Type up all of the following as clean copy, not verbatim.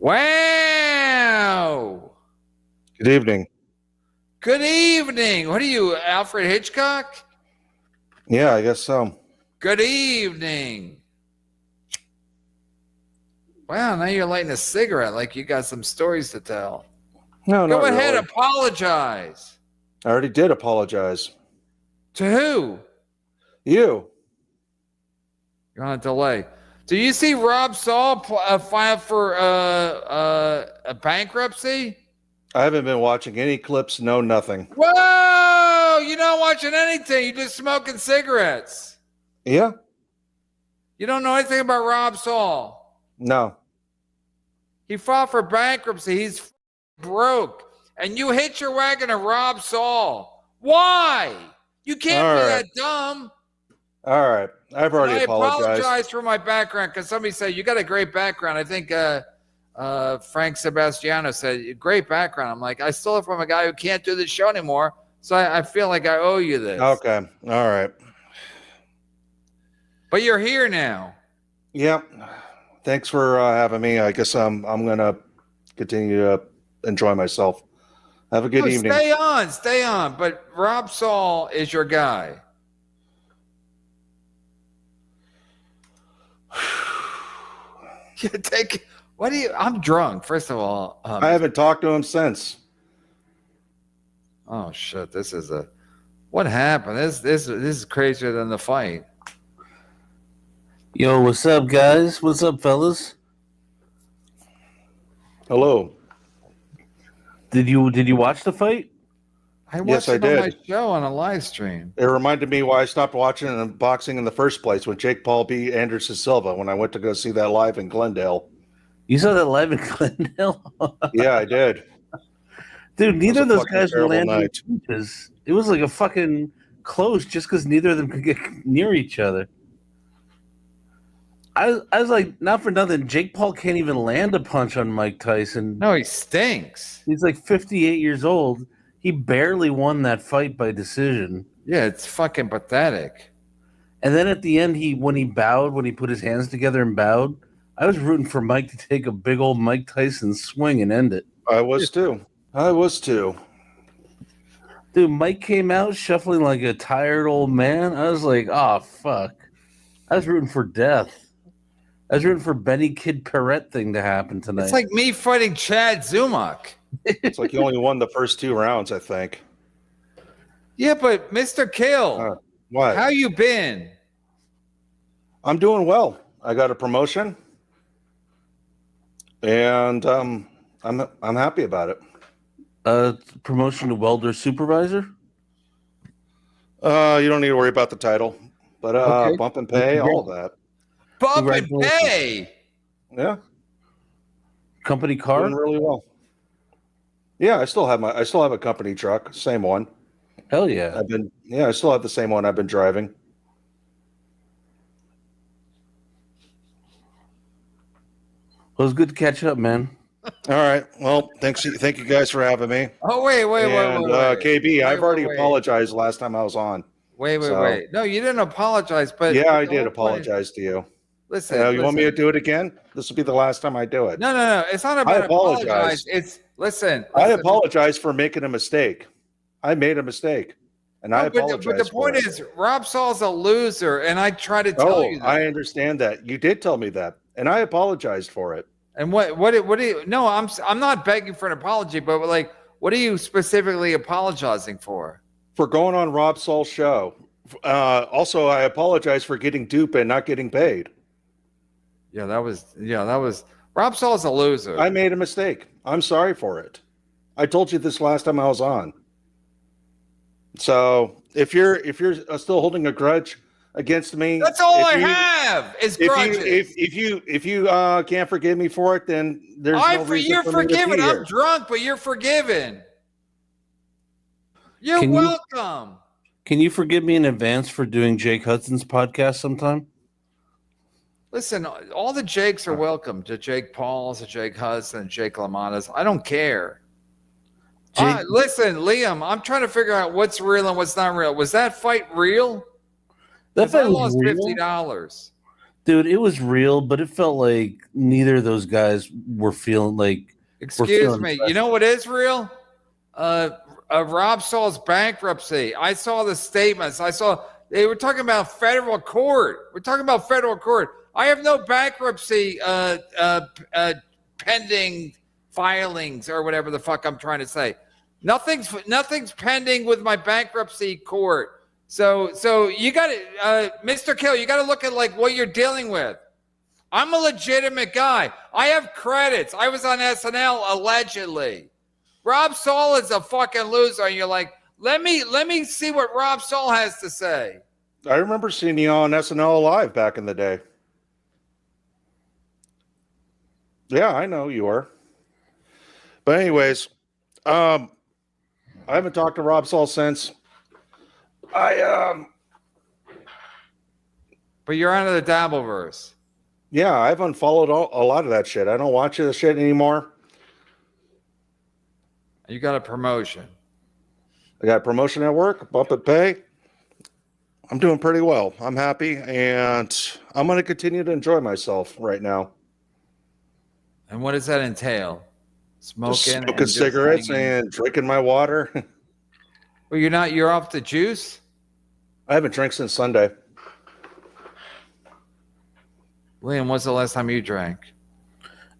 Wow. Good evening. Good evening. What are you, Alfred Hitchcock? Yeah, I guess so. Good evening. Wow, now you're lighting a cigarette like you got some stories to tell. No, Go not ahead, really. apologize. I already did apologize. To who? You. You're on a delay. Do you see Rob Saul file for a bankruptcy? I haven't been watching any clips, no nothing. Whoa! You're not watching anything. You're just smoking cigarettes. Yeah? You don't know anything about Rob Saul. No. He filed for bankruptcy. He's broke. And you hit your wagon to Rob Saul. Why? You can't be that dumb. All right. I've already apologized. I apologize for my background because somebody said, you got a great background. I think Frank Sebastiano said, great background. I'm like, I stole it from a guy who can't do this show anymore. So I feel like I owe you this. Okay. All right. But you're here now. Yep. Thanks for having me. I guess I'm going to continue to enjoy myself. Have a good evening. Stay on. But Rob Saul is your guy. I'm drunk, first of all. I haven't talked to him since. Oh shit, what happened? This is crazier than the fight. Yo, what's up, guys? What's up, fellas? Hello. Did you watch the fight? I watched it on my show on a live stream. It reminded me why I stopped watching boxing in the first place when Jake Paul beat Anderson Silva when I went to go see that live in Glendale. You saw that live in Glendale? Yeah, I did. Dude, neither of those guys were landing punches. It was like a fucking close just because neither of them could get near each other. I was like, not for nothing, Jake Paul can't even land a punch on Mike Tyson. No, he stinks. He's like 58 years old. He barely won that fight by decision. Yeah, it's fucking pathetic. And then at the end, when he put his hands together and bowed, I was rooting for Mike to take a big old Mike Tyson swing and end it. I was too. Dude, Mike came out shuffling like a tired old man. I was like, oh, fuck. I was rooting for death. I was rooting for Benny Kid Perrette thing to happen tonight. It's like me fighting Chad Zumach. It's like you only won the first 2 rounds, I think. Yeah, but Mr. Kill, what? How you been? I'm doing well. I got a promotion, and I'm happy about it. Promotion to welder supervisor? You don't need to worry about the title, but okay. Bump and pay, all of that. Bump and pay. Yeah. Company car? Doing really well. Yeah, I still have a company truck, same one. Hell yeah. I still have the same one I've been driving. Well, it was good to catch up, man. All right. Well, thank you guys for having me. Oh, wait. KB, I've already apologized last time I was on. Wait. No, you didn't apologize, but yeah, I did apologize to you. Listen, you want me to do it again? This will be the last time I do it. No. It's not about apologize. It's listen. I apologize for making a mistake. I made a mistake, and I apologize. But the point is, Rob Saul's a loser, and I try to tell you that. I understand that. You did tell me that, and I apologized for it. And what do you? No, I'm not begging for an apology, but like, what are you specifically apologizing for? For going on Rob Saul's show. Also, I apologize for getting duped and not getting paid. Yeah, that was Rob Saul's a loser. I made a mistake. I'm sorry for it. I told you this last time I was on. So if you're still holding a grudge against me, that's all I have is grudges. If you can't forgive me for it, then there's no reason you're for forgiven. Me to be here. I'm drunk, but you're forgiven. You're welcome. Can you forgive me in advance for doing Jake Hudson's podcast sometime? Listen, all the Jakes are welcome. To Jake Paul's, to Jake Hudson, Jake LaMotta's. I don't care. Listen, Liam, I'm trying to figure out what's real and what's not real. Was that fight real? That fight was lost real. $50. Dude, it was real, but it felt like neither of those guys were feeling like. Excuse me. You know what is real? Rob Saul's bankruptcy. I saw the statements. They were talking about federal court. We're talking about federal court. I have no bankruptcy pending filings or whatever the fuck I'm trying to say. Nothing's pending with my bankruptcy court. So you got to, Mr. Kill, you got to look at like what you're dealing with. I'm a legitimate guy. I have credits. I was on SNL allegedly. Rob Saul is a fucking loser. And you're like, let me see what Rob Saul has to say. I remember seeing you on SNL Live back in the day. Yeah, I know you were. But anyways, I haven't talked to Rob Saul since. But you're out of the Dabbleverse. Yeah, I've unfollowed a lot of that shit. I don't watch the shit anymore. You got a promotion. I got a promotion at work, bump in pay. I'm doing pretty well. I'm happy, and I'm going to continue to enjoy myself right now. And what does that entail? Smoking cigarettes and drinking my water. Well, you're off the juice? I haven't drank since Sunday. Liam, when's the last time you drank?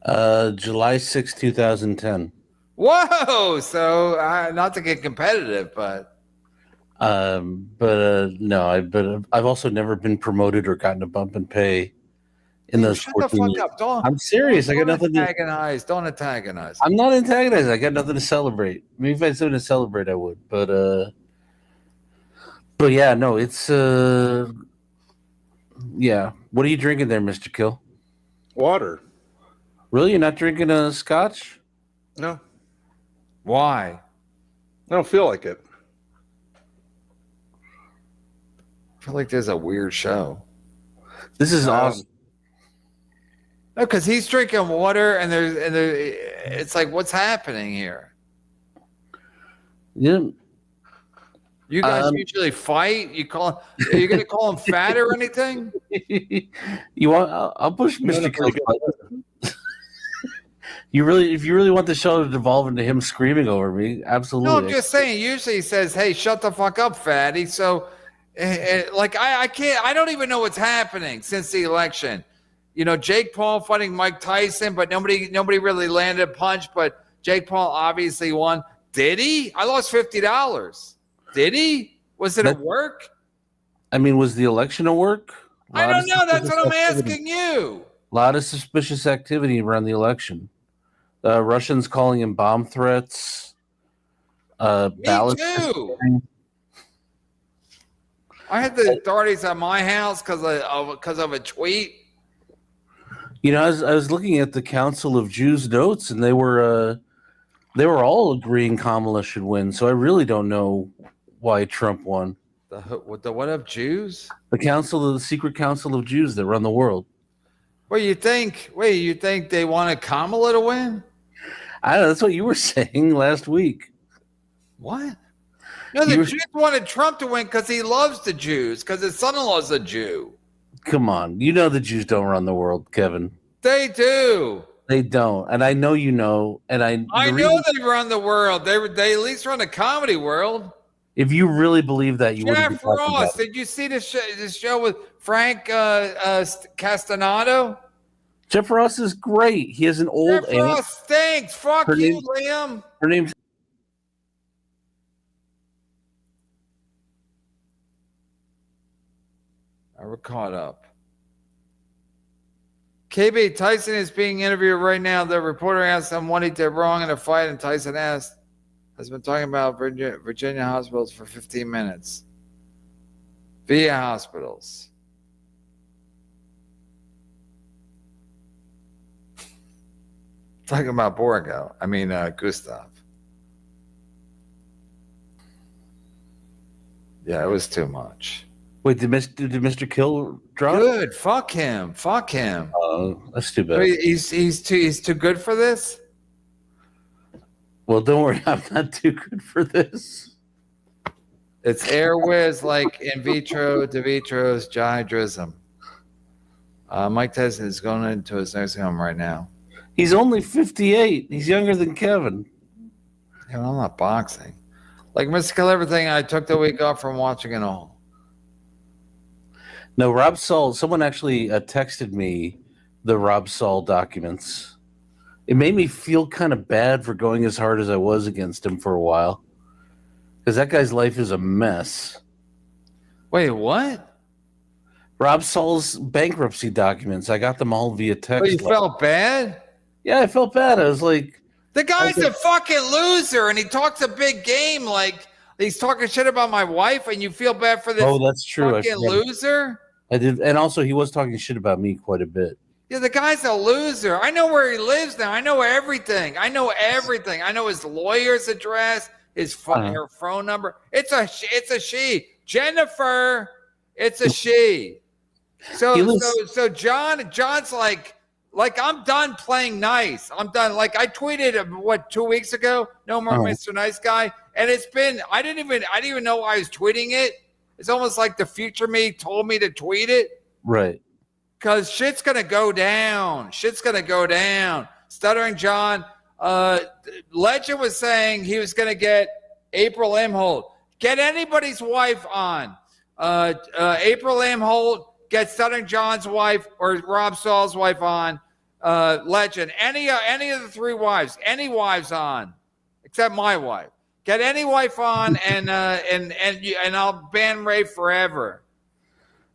July 6, 2010. Whoa! So not to get competitive, but no, I've also never been promoted or gotten a bump in pay in those shut the 14 fuck up. I'm serious. I got nothing to antagonize. Don't antagonize. I'm not antagonizing. I got nothing to celebrate. Maybe if I had something to celebrate, I would. But yeah, no, it's yeah. What are you drinking there, Mr. Kill? Water. Really? You're not drinking a scotch? No. Why? I don't feel like it. I feel like there's a weird show. This is awesome. No, because he's drinking water, and it's like, what's happening here? Yeah. You guys usually fight. Are you going to call him fat or anything? You want? I'll push Mr. Kill. If you really want the show to devolve into him screaming over me, absolutely. No, I'm just saying. Usually he says, "Hey, shut the fuck up, fatty." So, I can't. I don't even know what's happening since the election. You know, Jake Paul fighting Mike Tyson, but nobody really landed a punch. But Jake Paul obviously won. Did he? I lost $50. Did he? Was it a work? I mean, was the election a work? I don't know. That's what I'm asking you. A lot of suspicious activity around the election. Russians calling in bomb threats. Me too. I had the authorities at my house because of a tweet. You know, I was looking at the Council of Jews notes, and they were all agreeing Kamala should win. So I really don't know why Trump won. The what of Jews? The secret council of Jews that run the world. You think they wanted Kamala to win? I don't know. That's what you were saying last week. What? No, the Jews wanted Trump to win because he loves the Jews, because his son-in-law's a Jew. Come on. You know the Jews don't run the world, Kevin. They do. They don't. And I know you know. And I know they run the world. They at least run the comedy world. If you really believe that, you wouldn't be talking about Ross, did you see this show with Frank Castanado? Jeff Ross is great. He has an old Jeff Ross stinks. Fuck you, Liam. Her name's We're caught up. KB, Tyson is being interviewed right now. The reporter asked him what he did wrong in a fight, and Tyson has been talking about Virginia hospitals for 15 minutes. VA hospitals. Talking about Gustav. Yeah, it was too much. Wait, did Mr. Kill drop? Good. Fuck him. Oh, that's too bad. He's too good for this? Well, don't worry. I'm not too good for this. It's air whiz like in vitro, de vitro's gihydrism. Mike Tyson is going into his nursing home right now. He's only 58. He's younger than Kevin. Yeah, well, I'm not boxing. Like Mystical Everything, I took the week off from watching it all. No, Rob Saul. Someone actually texted me the Rob Saul documents. It made me feel kind of bad for going as hard as I was against him for a while, because that guy's life is a mess. Wait, what? Rob Saul's bankruptcy documents. I got them all via text. Oh, you felt bad? Yeah, I felt bad. I was like, the guy's a fucking loser, and he talks a big game. Like he's talking shit about my wife, and you feel bad for this. Oh, that's true. Fucking loser. I did, and also he was talking shit about me quite a bit. Yeah, the guy's a loser. I know where he lives now. I know everything. I know everything. I know his lawyer's address, his phone number. It's a she, Jennifer. It's a she. So John's like I'm done playing nice. I'm done. Like I tweeted 2 weeks ago, no more Mr. Nice Guy, and it's been I didn't even know I was tweeting it. It's almost like the future me told me to tweet it. Right. Because shit's gonna go down. Shit's gonna go down. Stuttering John. Legend was saying he was gonna get April Imholt. Get anybody's wife on. April Imholt. Get Stuttering John's wife or Rob Saul's wife on. Legend. Any of the three wives. Any wives on, except my wife. Get any wife on, and I'll ban Ray forever.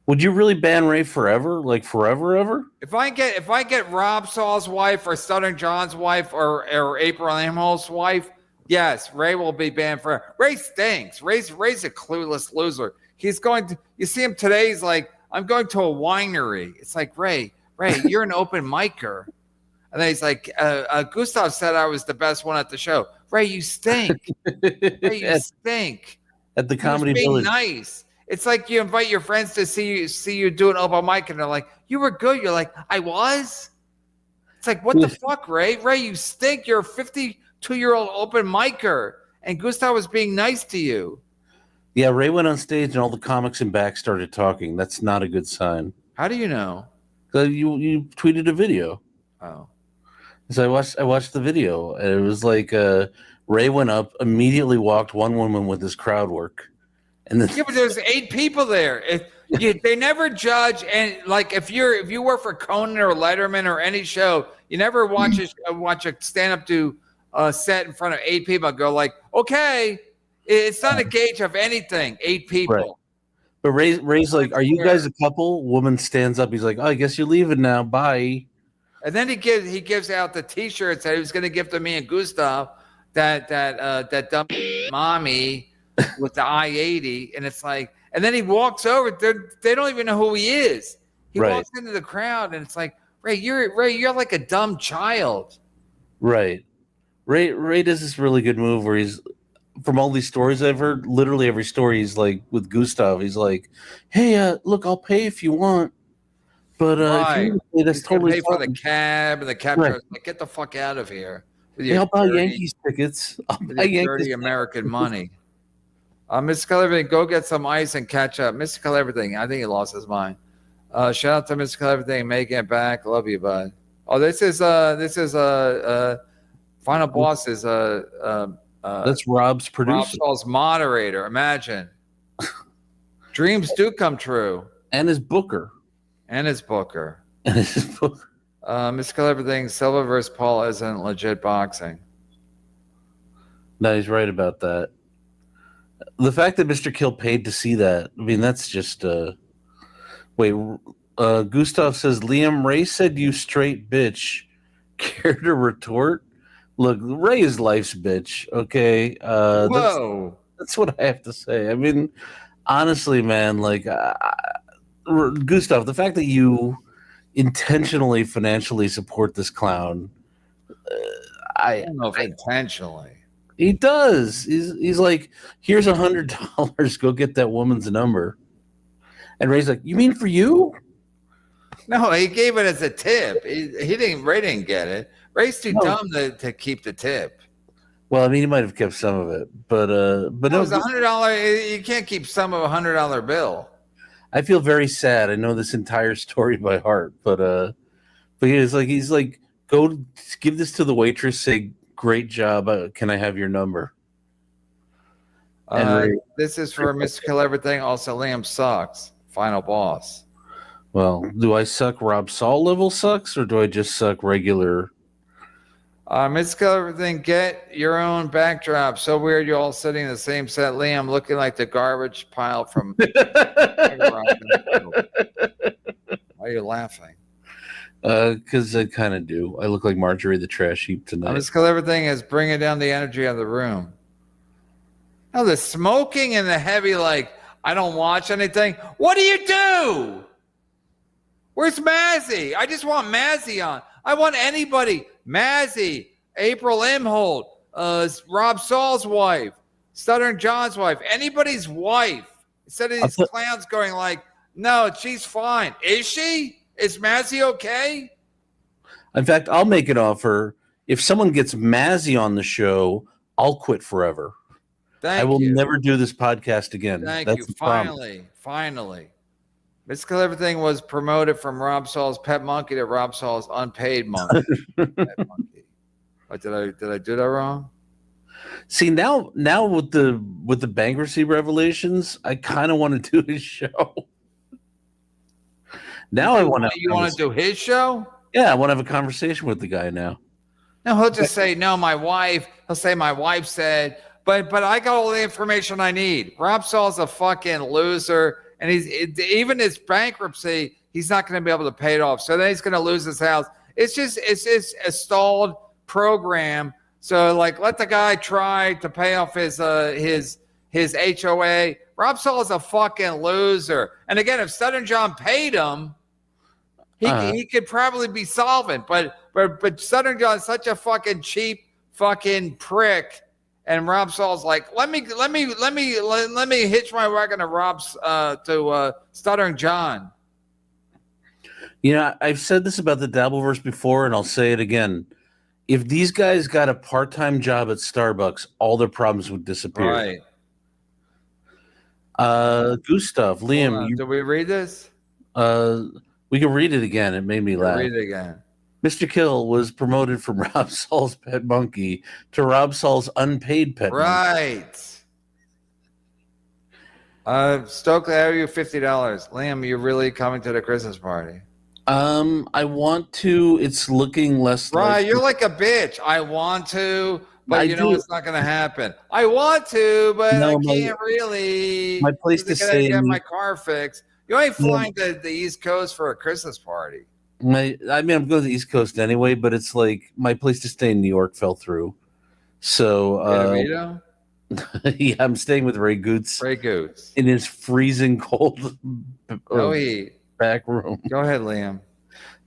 Would you really ban Ray forever? Like forever, ever? If I get Rob Saul's wife or Stuttering John's wife or April Imholt's wife, yes, Ray will be banned forever. Ray stinks. Ray's a clueless loser. He's going to. You see him today. He's like, I'm going to a winery. It's like, Ray, you're an open micer. And then he's like, Gustav said I was the best one at the show. Ray, you stink. Ray, you stink. At the Comedy being Village. Nice. It's like you invite your friends to see you do an open mic, and they're like, you were good. You're like, I was? It's like, what the fuck, Ray? Ray, you stink. You're a 52-year-old open micer. And Gustav was being nice to you. Yeah, Ray went on stage and all the comics in back started talking. That's not a good sign. How do you know? You tweeted a video. Oh. So I watched the video, and it was like Ray went up, immediately walked one woman with his crowd work. And then yeah, but there's 8 people there. They never judge, and like if you work for Conan or Letterman or any show, you never watch a stand-up do set in front of 8 people and go like, okay, it's not a gauge of anything. 8 people. Right. But Ray's like, are you guys a couple? Woman stands up. He's like, oh, I guess you're leaving now. Bye. And then he gives out the T-shirts that he was going to give to me and Gustav. That dumb mommy with the I-80, and it's like, and then he walks over. They don't even know who he is. He walks into the crowd, and it's like, Ray, you're like a dumb child. Right. Ray does this really good move where he's, from all these stories I've heard, literally every story he's like with Gustav, he's like, hey, look, I'll pay if you want. But if you pay, that's totally pay for the cab, and the cab driver's like, get the fuck out of here. I'll buy Yankees tickets. I'll buy Yankees dirty American money. Mystical Everything, go get some ice and catch up. Mystical Everything, I think he lost his mind. Shout out to Mystical Everything, making it back. Love you, bud. Oh, this is Final Boss is that's Rob's producer. Rob Saul's moderator. Imagine. Dreams do come true. And his booker. Mystical Everything, Silva versus Paul isn't legit boxing. No, he's right about that. The fact that Mr. Kill paid to see that, I mean, that's just wait, Gustav says, Liam, Ray said you straight bitch. Care to retort? Look, Ray is life's bitch, okay? Whoa. That's what I have to say. I mean, honestly, man, like, Gustav, the fact that you intentionally financially support this clown, I don't know if intentionally. He does. He's like, here's $100. Go get that woman's number. And Ray's like, you mean for you? No, he gave it as a tip. Ray didn't get it. Ray's too dumb to keep the tip. Well, I mean, he might have kept some of it, but no, it was $100. You can't keep some of $100 bill. I feel very sad. I know this entire story by heart, but he's like, go give this to the waitress. Say, great job. Can I have your number? This is for Mr. Kill Everything. Also, Liam sucks. Final boss. Well, do I suck Rob Saul level sucks, or do I just suck regular? Mr. Kill Everything, get your own backdrop. So weird you're all sitting in the same set. Liam looking like the garbage pile from... Why are you laughing? Because I kind of do. I look like Marjorie the trash heap tonight. Mr. Kill Everything is bringing down the energy of the room. No, the smoking and the heavy, like, I don't watch anything. What do you do? Where's Mazzy? I just want Mazzy on. I want anybody. Mazzy, April Imhold, Rob Saul's wife, Stuttering John's wife, anybody's wife. Instead of these clowns going like, no, she's fine. Is she? Is Mazzy okay? In fact, I'll make an offer. If someone gets Mazzy on the show, I'll quit forever. I will never do this podcast again. That's you. Finally. Mr. Kill Everything was promoted from Rob Saul's pet monkey to Rob Saul's unpaid monkey. Pet monkey. Oh, did I do that wrong? See, now with the bankruptcy revelations, I kind of want to do his show. Now I want to. You want to do his show? Yeah, I want to have a conversation with the guy now. No, he'll just say, no, my wife. He'll say, my wife said, but I got all the information I need. Rob Saul's a fucking loser, and even his bankruptcy, he's not going to be able to pay it off. So then he's going to lose his house. It's just a stalled program. So like, let the guy try to pay off his HOA. Rob Saul is a fucking loser. And again, if Stuttering John paid him, he could probably be solvent. But Stuttering John is such a fucking cheap fucking prick. And Rob Saul's like, let me hitch my wagon to Stuttering John. You know, I've said this about the Dabbleverse before, and I'll say it again. If these guys got a part-time job at Starbucks, all their problems would disappear. Right. Gustav, Liam. Did we read this? We can read it again. It made me laugh. Read it again. Mr. Kill was promoted from Rob Saul's pet monkey to Rob Saul's unpaid pet monkey. Right. Stokely, I owe you $50. Liam, you're really coming to the Christmas party? I want to. It's looking less. Right, you're like a bitch. I want to, but it's not going to happen. I want to, but I can't really. My place to stay. Get my car fixed. You ain't flying to the East Coast for a Christmas party. I'm going to the East Coast anyway, but it's like my place to stay in New York fell through. So, yeah, I'm staying with Ray Goots. In his freezing cold back room. Go ahead, Liam.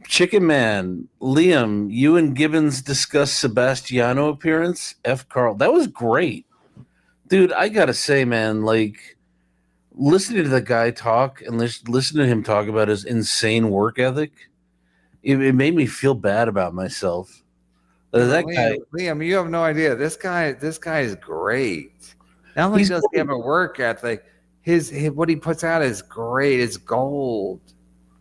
Chicken Man, Liam, you and Gibbons discussed Sebastiano appearance. F. Carl, that was great, dude. I gotta say, man, like listening to the guy talk and listening to him talk about his insane work ethic. It made me feel bad about myself. Liam, you have no idea. This guy is great. Not only does he have a work ethic, his what he puts out is great. It's gold.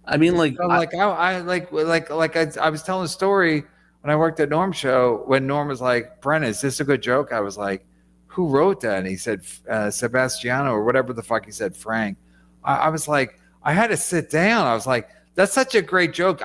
I mean, like, I was telling a story when I worked at Norm's show when Norm was like, "Brennan, is this a good joke?" I was like, "Who wrote that?" And he said, "Sebastiano," or whatever the fuck he said, Frank. I was like, I had to sit down. I was like, that's such a great joke.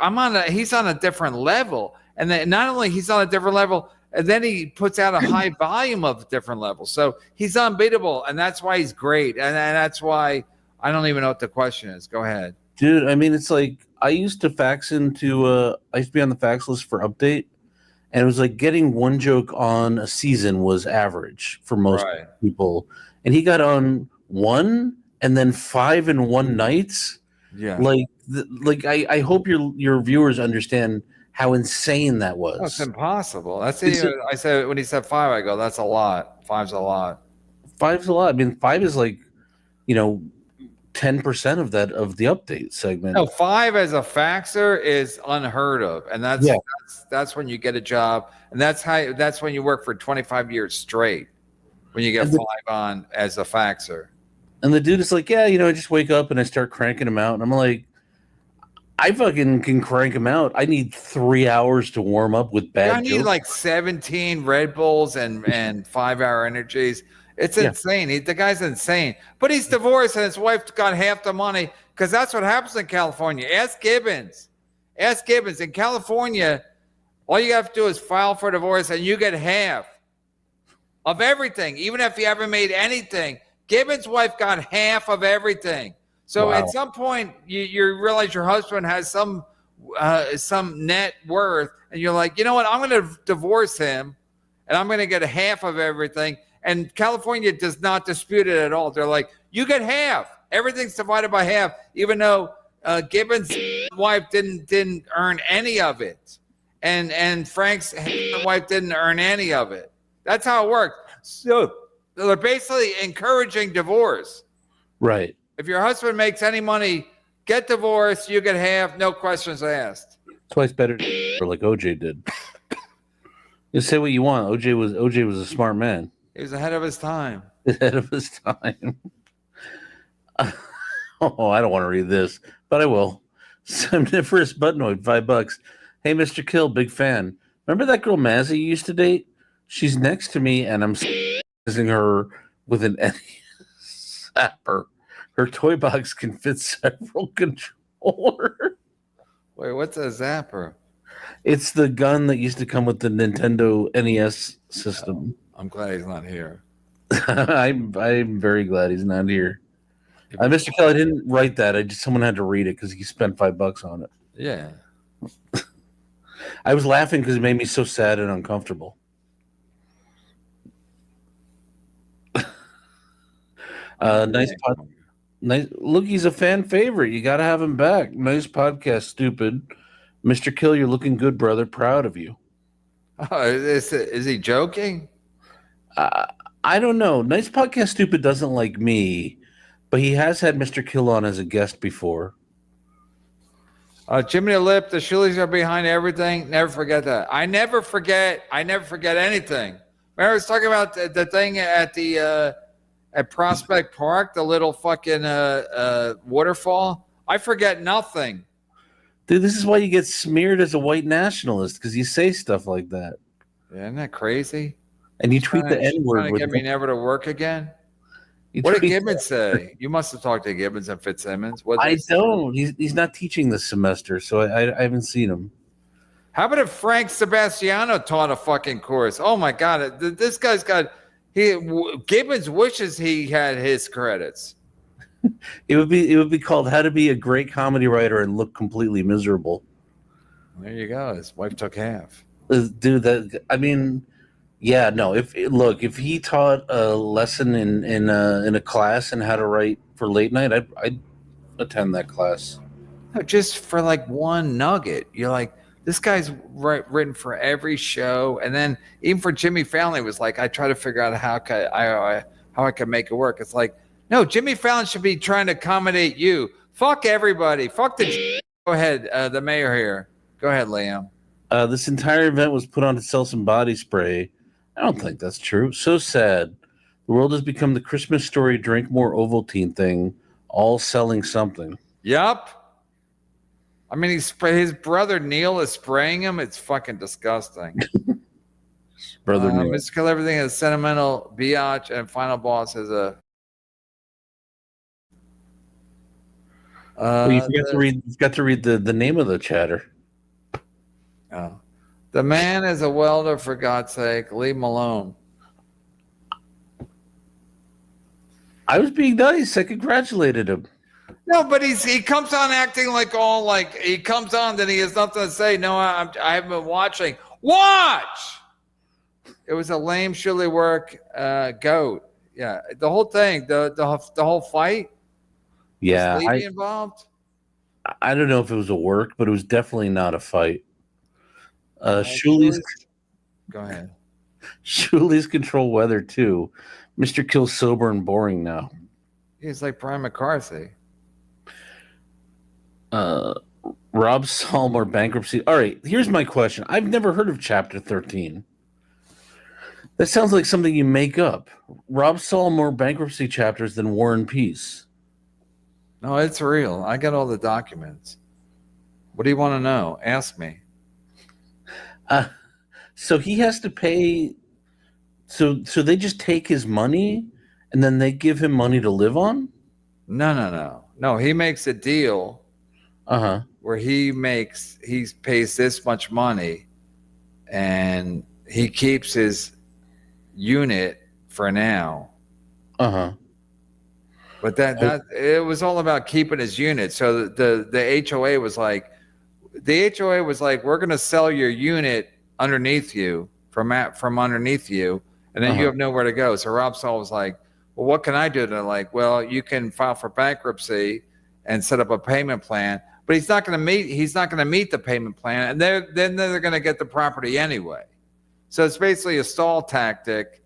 He's on a different level. And then not only he's on a different level, and then he puts out a high volume of different levels. So he's unbeatable. And that's why he's great. And that's why I don't even know what the question is. Go ahead. Dude, I mean, it's like I used to I used to be on the fax list for Update. And it was like getting one joke on a season was average for most people. And he got on 1 and then 5 in one nights. Yeah. I hope your viewers understand how insane that was. Oh, it's impossible. I said when he said 5, I go, that's a lot. 5's a lot. 5's a lot. I mean, 5 is like, 10% of that of the Update segment. No, 5 as a faxer is unheard of, and that's when you get a job, and that's when you work for 25 years straight. When you get 5 on as a faxer. And the dude is like, yeah, I just wake up and I start cranking them out. And I'm like, I fucking can crank them out. I need 3 hours to warm up with bad I need jokes. like 17 Red Bulls and 5-hour energies. It's insane. The guy's insane. But he's divorced and his wife got half the money because that's what happens in California. Ask Gibbons. Ask Gibbons. In California, all you have to do is file for divorce and you get half of everything, even if you haven't made anything. Gibbons' wife got half of everything. So at some point, you realize your husband has some net worth, and you're like, you know what? I'm going to divorce him, and I'm going to get half of everything. And California does not dispute it at all. They're like, you get half. Everything's divided by half, even though Gibbons' wife didn't earn any of it, and Frank's wife didn't earn any of it. That's how it works. So they're basically encouraging divorce. Right. If your husband makes any money, get divorced, you get half, no questions asked. That's why it's better to like OJ did. You say what you want. OJ was a smart man. He was ahead of his time. Ahead of his time. Oh, I don't want to read this, but I will. Somniferous Buttnoid, $5. Hey, Mr. Kill, big fan. Remember that girl Mazzy you used to date? She's next to me, and I'm using her with an zapper. Her toy box can fit several controllers. Wait, what's a zapper? It's the gun that used to come with the Nintendo NES system. I'm glad he's not here. I'm very glad he's not here. Mr. Kelly, I didn't write that. Someone had to read it because he spent $5 on it. Yeah. I was laughing because it made me so sad and uncomfortable. Nice look, he's a fan favorite. You got to have him back. Nice podcast, stupid. Mr. Kill, you're looking good, brother. Proud of you. Oh, is he joking? I don't know. Nice podcast, stupid doesn't like me, but he has had Mr. Kill on as a guest before. Jimmy the Lip, the Shullies are behind everything. Never forget that. I never forget anything. Remember I was talking about the thing at the at Prospect Park, the little fucking waterfall. I forget nothing. Dude, this is why you get smeared as a white nationalist, because you say stuff like that. Yeah, isn't that crazy? And you tweet the N-word. Trying to get me never to work again? What did Gibbons say? You must have talked to Gibbons and Fitzsimmons. I don't. He's not teaching this semester, so I haven't seen him. How about if Frank Sebastiano taught a fucking course? Oh my God, this guy's got. Gibbons wishes he had his credits. It would be called "How to Be a Great Comedy Writer and Look Completely Miserable." There you go. His wife took half. Dude, yeah, no. If he taught a lesson in a class in how to write for late night, I'd attend that class. No, just for like one nugget. You're like, this guy's written for every show, and then even for Jimmy Fallon, it was like I try to figure out how I can make it work. It's like, no, Jimmy Fallon should be trying to accommodate you. Fuck everybody. Fuck the. Go ahead, the mayor here. Go ahead, Liam. This entire event was put on to sell some body spray. I don't think that's true. So sad. The world has become the Christmas Story Drink More Ovaltine thing, all selling something. Yup. I mean, his brother Neil is spraying him. It's fucking disgusting. Brother Neil. Mr. Kill Everything is sentimental, biatch, and final boss is a. You got to read the name of the chatter. Oh. The man is a welder, for God's sake. Leave him alone. I was being nice. I congratulated him. No, but he comes on acting like he comes on, then he has nothing to say. No, I haven't been watching. Watch! It was a lame, shilly work goat. Yeah, the whole thing, the whole fight. Yeah, was Levy involved? I don't know if it was a work, but it was definitely not a fight. Shuli's go ahead. Shuli's control weather too. Mr. Kill's sober and boring now. He's like Brian McCarthy. Rob Saul or bankruptcy. All right, here's my question. I've never heard of Chapter 13. That sounds like something you make up. Rob Saul more bankruptcy chapters than War and Peace. No, it's real. I got all the documents. What do you want to know? Ask me. So he has to pay. So they just take his money and then they give him money to live on? No. He makes a deal where he pays this much money and he keeps his unit for now. But that it was all about keeping his unit. So the HOA was like, we're going to sell your unit underneath you from underneath you, and then you have nowhere to go. So Rob Saul was like, well, what can I do? And they're like, well, you can file for bankruptcy and set up a payment plan, but he's not going to meet the payment plan, and then they're going to get the property anyway. So it's basically a stall tactic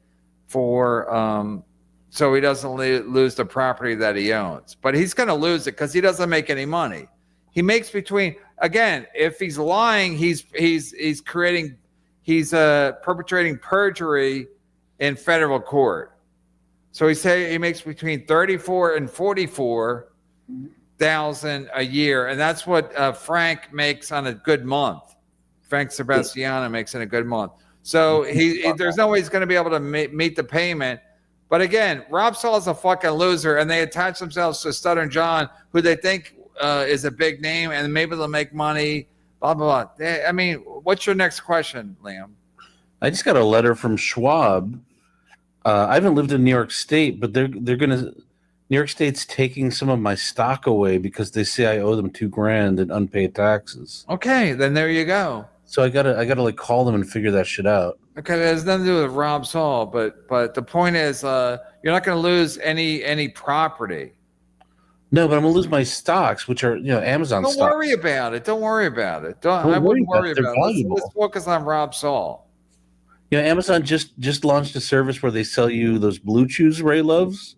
for so he doesn't lose the property that he owns. But he's going to lose it because he doesn't make any money. He makes again, if he's lying, he's perpetrating perjury in federal court. So he makes between 34 and 44,000 a year, and that's what Frank makes on a good month. Frank Sebastiano makes in a good month. So there's no way he's going to be able to meet the payment. But again, Rob Saul is a fucking loser, and they attach themselves to Stuttering John, who they think is a big name, and maybe they'll make money. Blah blah blah. I mean, what's your next question, Liam? I just got a letter from Schwab. I haven't lived in New York State, but they're gonna. New York State's taking some of my stock away because they say I owe them $2,000 in unpaid taxes. Okay, then there you go. So I gotta like call them and figure that shit out. Okay, that has nothing to do with Rob Saul, but the point is, you're not going to lose any property. No, but I'm gonna lose my stocks, which are Amazon Don't stocks. worry about it. I wouldn't worry about it. Let's focus on Rob Saul. Amazon just launched a service where they sell you those Blue Chews Ray loves.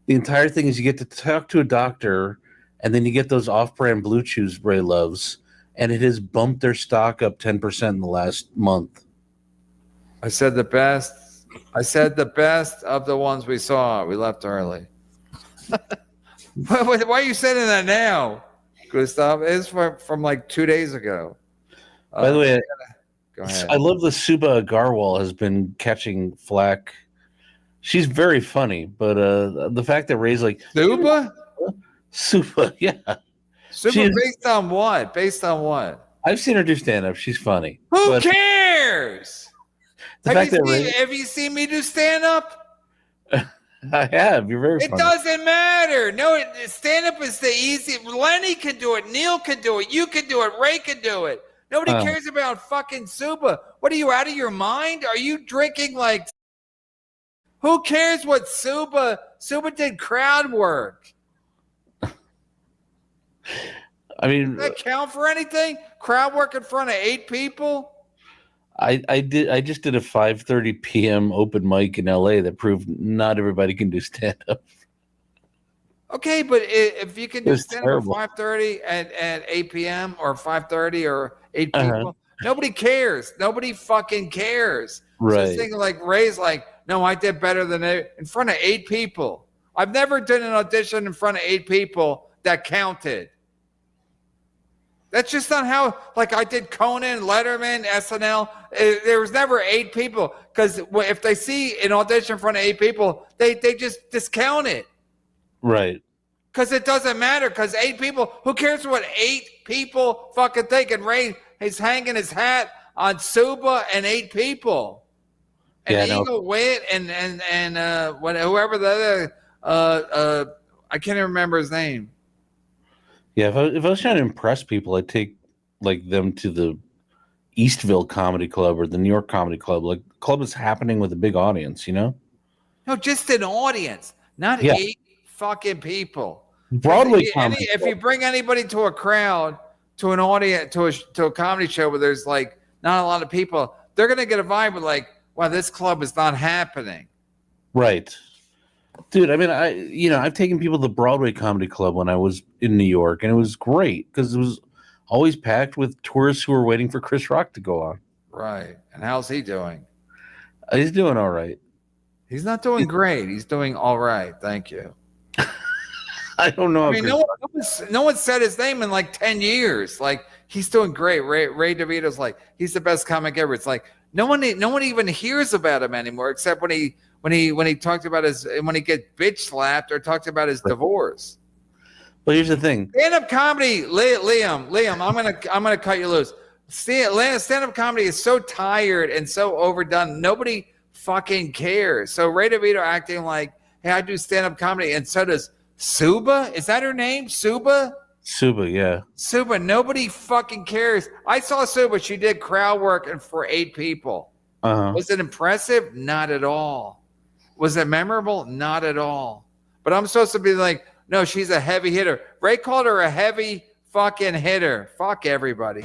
The entire thing is you get to talk to a doctor, and then you get those off-brand Blue Chews Ray loves, and it has bumped their stock up 10% in the last month. I said the best of the ones we saw. We left early. Why are you saying that now, Gustav? It's from like 2 days ago. By the way, go ahead. I love the Suba Agarwal has been catching flack. She's very funny, but the fact that Ray's like Suba, yeah. Suba based on what? Based on what? I've seen her do stand up. She's funny. Who cares? Have you seen me do stand up? I have. You're very funny. It doesn't matter. No, stand up is the easy. Lenny can do it. Neil can do it. You can do it. Ray can do it. Nobody cares about fucking Suba. What are you, out of your mind? Are you drinking like? Who cares what Suba did crowd work? I mean, does that count for anything? Crowd work in front of 8 people? I just did a 5:30 p.m. open mic in LA that proved not everybody can do stand up. Okay, but if you can do stand up at 5:30 at 8 p.m. or 5:30 or 8 people, nobody cares. Nobody fucking cares. Right. So this thing like Ray's like, no, I did better than in front of 8 people. I've never done an audition in front of 8 people that counted. That's just not how, like I did Conan, Letterman, SNL. There was never 8 people because if they see an audition in front of 8 people, they just discount it. Right. Because it doesn't matter because 8 people, who cares what 8 people fucking think? And Ray is hanging his hat on Suba and 8 people. And Eagle Witt and whoever the other, I can't even remember his name. Yeah, if I was trying to impress people, I'd take like them to the Eastville Comedy Club or the New York Comedy Club. Like the club is happening with a big audience, No, just an audience, not 8 fucking people. Broadway comedy. If you bring anybody to a crowd, to an audience, to a comedy show where there's like not a lot of people, they're gonna get a vibe of like, wow, this club is not happening. Right. Dude, I mean, I've taken people to the Broadway Comedy Club when I was in New York, and it was great because it was always packed with tourists who were waiting for Chris Rock to go on. Right. And how's he doing? He's doing all right. He's not doing great. He's doing all right. Thank you. I don't know. I mean, no one said his name in like 10 years. Like, he's doing great. Ray DeVito's like, he's the best comic ever. It's like no one even hears about him anymore, except when he talked about when he get bitch slapped or talked about his divorce. Well, here's the thing. Stand-up comedy, Liam, I'm gonna cut you loose. Stand-up comedy is so tired and so overdone. Nobody fucking cares. So Ray DeVito acting like, hey, I do stand-up comedy, and so does Suba. Is that her name? Suba, yeah. Suba. Nobody fucking cares. I saw Suba. She did crowd work and for 8 people. Was it impressive? Not at all. Was it memorable? Not at all. But I'm supposed to be like, no, she's a heavy hitter. Ray called her a heavy fucking hitter. Fuck everybody.